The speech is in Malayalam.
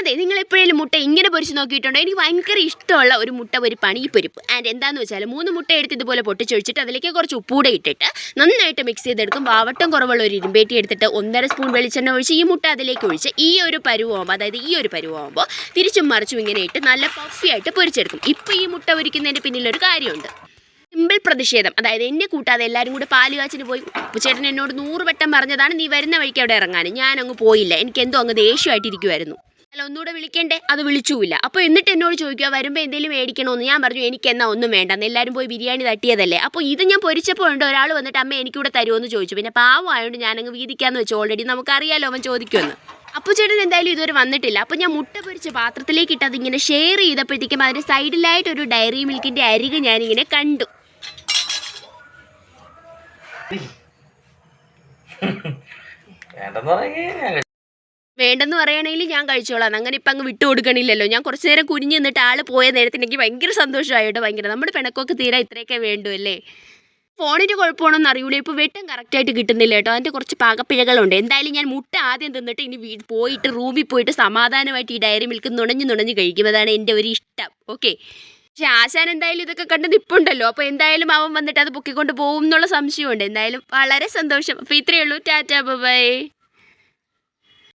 അതെ, നിങ്ങൾ എപ്പോഴേലും മുട്ട ഇങ്ങനെ പൊരിച്ച് നോക്കിയിട്ടുണ്ടോ? എനിക്ക് ഭയങ്കര ഇഷ്ടമുള്ള ഒരു മുട്ട പൊരിപ്പാണ് ഈ പൊരിപ്പ്. ആൻഡ് എന്താണെന്ന് വെച്ചാൽ 3 മുട്ട എടുത്ത് ഇതുപോലെ പൊട്ടിച്ചൊഴിച്ചിട്ട് അതിലേക്ക് കുറച്ച് ഉപ്പൂടെ ഇട്ടിട്ട് നന്നായിട്ട് മിക്സ് ചെയ്തെടുക്കും. വാവട്ടം കുറവുള്ള ഒരു ഇരുമ്പേറ്റി എടുത്തിട്ട് 1.5 സ്പൂൺ വെളിച്ചെണ്ണ ഒഴിച്ച് ഈ മുട്ട അതിലേക്ക് ഒഴിച്ച് ഈ ഒരു പരുവാകുമ്പോൾ തിരിച്ചും മറിച്ചും ഇങ്ങനെ ഇട്ട് നല്ല പഫിയായിട്ട് പൊരിച്ചെടുക്കും. ഇപ്പോൾ ഈ മുട്ട പൊരിക്കുന്നതിൻ്റെ പിന്നിലൊരു കാര്യമുണ്ട്. സിമ്പിൾ പ്രതിഷേധം. അതായത് എന്നെ കൂട്ടാതെ എല്ലാവരും കൂടെ പാലുകാച്ചിന് പോയി. ചേട്ടൻ എന്നോട് 100 വട്ടം പറഞ്ഞതാണ് നീ വരുന്ന വഴിക്ക് അവിടെ ഇറങ്ങാൻ. ഞാനങ്ങ് പോയില്ല. എനിക്കെന്തോ അങ്ങ് ദേഷ്യമായിട്ടിരിക്കുമായിരുന്നു. അല്ല, ഒന്നുകൂടെ വിളിക്കണ്ടേ? അത് വിളിച്ചുമില്ല. അപ്പോൾ എന്നിട്ട് എന്നോട് ചോദിക്കുക വരുമ്പോൾ എന്തെങ്കിലും മേടിക്കണമെന്ന്. ഞാൻ പറഞ്ഞു എനിക്കെന്നാ ഒന്നും വേണ്ടെന്ന്, എല്ലാവരും പോയി ബിരിയാണി തട്ടിയതല്ലേ. അപ്പോൾ ഇത് ഞാൻ പൊരിച്ചപ്പോൾ ഉണ്ട് ഒരാൾ വന്നിട്ട് അമ്മ എനിക്കൂടെ തരുമോയെന്ന് ചോദിച്ചു. പിന്നെ പാവമായതുകൊണ്ട് ഞാനങ്ങ് വീതിക്കാമെന്ന് വെച്ചു. ഓൾറെഡി നമുക്കറിയാലോ അവൻ ചോദിക്കുമെന്ന്. അപ്പോൾ ചേട്ടൻ എന്തായാലും ഇതുവരെ വന്നിട്ടില്ല. അപ്പോൾ ഞാൻ മുട്ട പൊരിച്ച് പാത്രത്തിലേക്ക് ഇട്ട് അതിങ്ങനെ ഷെയർ ചെയ്തപ്പോഴത്തേക്കും അതിൻ്റെ സൈഡിലായിട്ടൊരു ഡയറി മിൽക്കിൻ്റെ അരികെ ഞാനിങ്ങനെ കണ്ടു. വേണ്ടെന്ന് പറയുകയാണെങ്കിൽ ഞാൻ കഴിച്ചോളാം. അങ്ങനെ ഇപ്പം അങ്ങ് വിട്ടു കൊടുക്കണില്ലല്ലോ. ഞാൻ കുറച്ച് നേരം കുനിഞ്ഞ് നിന്നിട്ട് ആൾ പോയ നേരത്തിന് എനിക്ക് ഭയങ്കര സന്തോഷമായിട്ടോ. ഭയങ്കര നമ്മുടെ പിണക്കൊക്കെ തീരാൻ ഇത്രയൊക്കെ വേണ്ടു അല്ലേ. ഫോണിൻ്റെ കുഴപ്പമാണോന്ന് അറിയൂല. ഇപ്പോൾ വെട്ടം കറക്റ്റായിട്ട് കിട്ടുന്നില്ല കേട്ടോ. അതിൻ്റെ കുറച്ച് പാകപ്പിഴകളുണ്ട്. എന്തായാലും ഞാൻ മുട്ട ആദ്യം തിന്നിട്ട് ഇനി പോയിട്ട് റൂമിൽ പോയിട്ട് സമാധാനമായിട്ട് ഈ ഡയറി മിൽക്ക് നുണഞ്ഞ് കഴിക്കും. അതാണ് എൻ്റെ ഒരു ഇഷ്ടം. ഓക്കെ. പക്ഷെ ആശാൻ എന്തായാലും ഇതൊക്കെ കണ്ട് നിൽപ്പുണ്ടല്ലോ. അപ്പോൾ എന്തായാലും അവൻ വന്നിട്ട് അത് പൊക്കിക്കൊണ്ട് പോകും എന്നുള്ള സംശയമുണ്ട്. എന്തായാലും വളരെ സന്തോഷം. അപ്പോൾ ഇത്രയേ ഉള്ളൂ. Tata bye.